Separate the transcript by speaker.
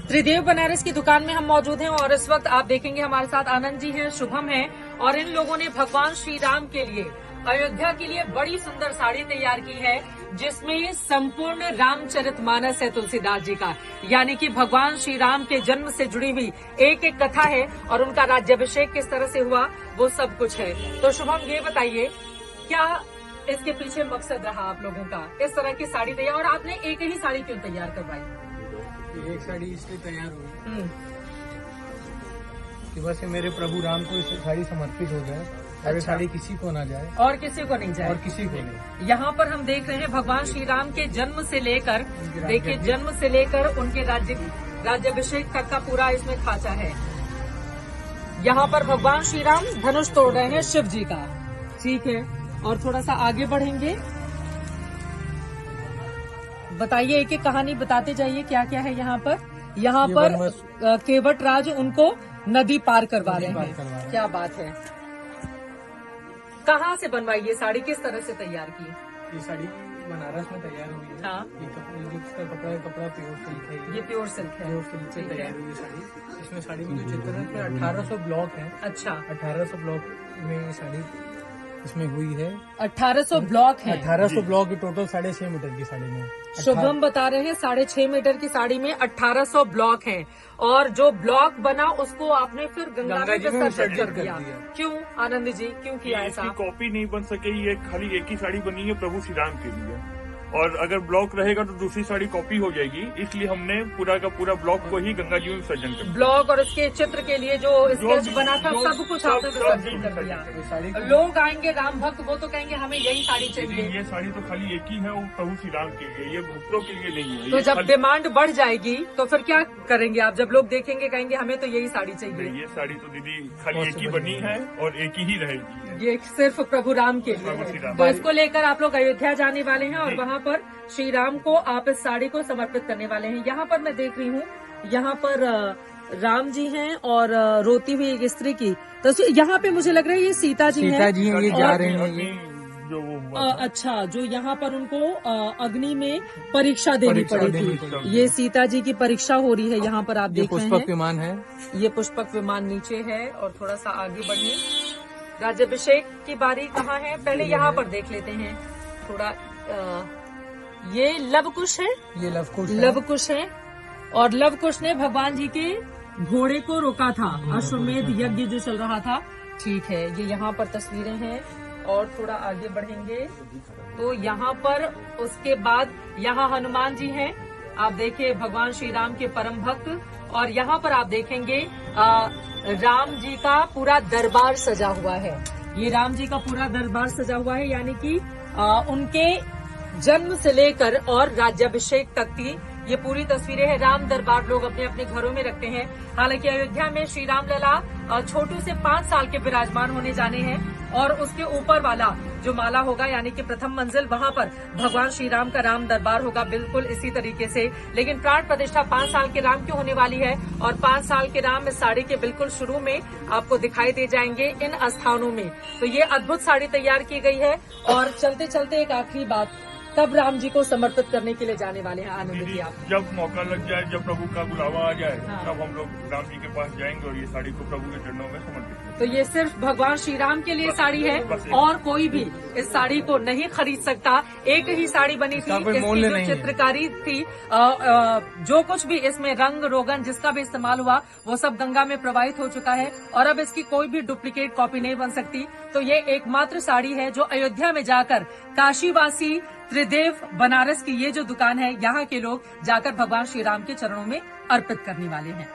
Speaker 1: त्रिदेव बनारस की दुकान में हम मौजूद हैं और इस वक्त आप देखेंगे हमारे साथ आनंद जी हैं, शुभम है और इन लोगों ने भगवान श्री राम के लिए अयोध्या के लिए बड़ी सुंदर साड़ी तैयार की है जिसमें संपूर्ण रामचरितमानस है तुलसीदास जी का, यानी कि भगवान श्री राम के जन्म से जुड़ी हुई एक एक कथा है और उनका राज्याभिषेक किस तरह से हुआ वो सब कुछ है। तो शुभम ये बताइए क्या इसके पीछे मकसद रहा आप लोगों का इस तरह की साड़ी तैयार, और आपने एक ही साड़ी क्यों तैयार करवाई?
Speaker 2: एक साड़ी इसलिए तैयार हुई कि बस मेरे प्रभु राम को इस साड़ी समर्पित हो जाए, अगर साड़ी किसी को ना जाए
Speaker 1: और किसी को नहीं जाए,
Speaker 2: और किसी को नहीं।
Speaker 1: यहाँ पर हम देख रहे हैं भगवान श्री राम के जन्म से लेकर, देखिए जन्म से लेकर उनके राज्याभिषेक तक का पूरा इसमें खांचा है। यहाँ पर भगवान श्री राम धनुष तोड़ रहे हैं शिव जी का, ठीक है। और थोड़ा सा आगे बढ़ेंगे, बताइए एक एक कहानी बताते जाइए क्या क्या है यहाँ पर। यहाँ पर केवट राज उनको नदी पार करवा रहे हैं, क्या बात है। कहाँ से बनवाई ये साड़ी, किस तरह से तैयार की?
Speaker 2: ये साड़ी बनारस में तैयार हुई है।
Speaker 1: हाँ,
Speaker 2: ये कपड़ा प्योर सिल्क है।
Speaker 1: ये प्योर सिल्क है,
Speaker 2: प्योर सिल्क से तैयार हुई है साड़ी। इसमें साड़ी में जो चित्र है 1800 ब्लॉक है।
Speaker 1: अच्छा,
Speaker 2: 1800 ब्लॉक में ये साड़ी इसमें हुई है।
Speaker 1: 1800 ब्लॉक है।
Speaker 2: 1800 ब्लॉक टोटल 6.5 मीटर की साड़ी में।
Speaker 1: शुभम बता रहे हैं 6.5 मीटर की साड़ी में 1800 ब्लॉक हैं और जो ब्लॉक बना उसको आपने फिर गंगा में विसर्जित कर दिया। क्यों आनंद जी, क्यों किया ऐसा?
Speaker 3: कॉपी नहीं बन सके, ये खाली एक ही साड़ी बनी है प्रभु श्री राम के लिए, और अगर ब्लॉक रहेगा तो दूसरी साड़ी कॉपी हो जाएगी, इसलिए हमने पूरा का पूरा ब्लॉक को ही गंगा जी में विसर्जन कर दिया।
Speaker 1: ब्लॉक और उसके चित्र के लिए जो स्केच बना था सब कुछ आपने विसर्जन कर दिया। लोग आएंगे राम भक्त, वो तो कहेंगे हमें यही साड़ी चाहिए।
Speaker 3: ये साड़ी तो खाली एक ही है, वो प्रभु श्री राम के लिए, ये भक्तों के लिए नहीं है।
Speaker 1: तो जब डिमांड बढ़ जाएगी तो फिर क्या करेंगे आप? जब लोग देखेंगे कहेंगे हमें तो यही साड़ी चाहिए।
Speaker 3: ये साड़ी तो दीदी खाली एक ही बनी है और एक ही रहेगी,
Speaker 1: ये सिर्फ प्रभु राम के लिए। तो इसको लेकर आप लोग अयोध्या जाने वाले हैं और वहाँ पर श्री राम को आप इस साड़ी को समर्पित करने वाले हैं। यहाँ पर मैं देख रही हूँ, यहाँ पर राम जी हैं और रोती हुई एक स्त्री की तस्वीर। यहाँ पे मुझे लग रहा है ये सीता जी हैं।
Speaker 2: ये जा रहे हैं
Speaker 3: जो
Speaker 1: अच्छा, जो यहाँ पर उनको अग्नि में परीक्षा देनी पड़ी थी, ये सीता जी की परीक्षा हो रही है। यहाँ पर आप देख रहे हैं
Speaker 2: पुष्पक विमान है, ये
Speaker 1: पुष्पक विमान नीचे है। और थोड़ा सा आगे बढ़िए, राज्याभिषेक की बारी कहाँ है पहले यहाँ पर देख लेते हैं थोड़ा। ये लवकुश है,
Speaker 2: ये
Speaker 1: लवकुश है और लवकुश ने भगवान जी के घोड़े को रोका था, अश्वमेध यज्ञ जो चल रहा था, ठीक है। ये यहाँ पर तस्वीरें हैं और थोड़ा आगे बढ़ेंगे तो यहाँ पर उसके बाद यहाँ हनुमान जी हैं, आप देखिए भगवान श्री राम के परम भक्त। और यहाँ पर आप देखेंगे राम जी का पूरा दरबार सजा हुआ है। ये राम जी का पूरा दरबार सजा हुआ है, यानी कि उनके जन्म से लेकर और राज्याभिषेक तक की ये पूरी तस्वीरें हैं। राम दरबार लोग अपने अपने घरों में रखते हैं। हालांकि अयोध्या में श्री राम लला छोटू से 5 साल के विराजमान होने जाने हैं और उसके ऊपर वाला जो माला होगा, यानी कि प्रथम मंजिल, वहां पर भगवान श्री राम का राम दरबार होगा बिल्कुल इसी तरीके से। लेकिन प्राण प्रतिष्ठा 5 साल के राम क्यों होने वाली है और 5 साल के राम इस साड़ी के बिल्कुल शुरू में आपको दिखाई दे जाएंगे इन स्थानों में। तो ये अद्भुत साड़ी तैयार की गई है। और चलते चलते एक आखिरी बात, तब राम जी को समर्पित करने के लिए जाने वाले हैं आनंद जी आप?
Speaker 3: जब मौका लग जाए, जब प्रभु का बुलावा आ जाए,
Speaker 1: हाँ।
Speaker 3: तब हम लोग राम जी के पास जाएंगे और ये साड़ी को प्रभु के चरणों में समर्पित करेंगे।
Speaker 1: तो ये सिर्फ भगवान श्री राम के लिए साड़ी है और कोई भी इस साड़ी को नहीं खरीद सकता। एक ही साड़ी बनी थी, इसकी जो चित्रकारी थी, जो कुछ भी इसमें रंग रोगन जिसका भी इस्तेमाल हुआ वो सब गंगा में प्रवाहित हो चुका है और अब इसकी कोई भी डुप्लीकेट कॉपी नहीं बन सकती। तो ये एकमात्र साड़ी है जो अयोध्या में जाकर काशीवासी त्रिदेव बनारस की ये जो दुकान है, यहाँ के लोग जाकर भगवान श्री राम के चरणों में अर्पित करने वाले हैं।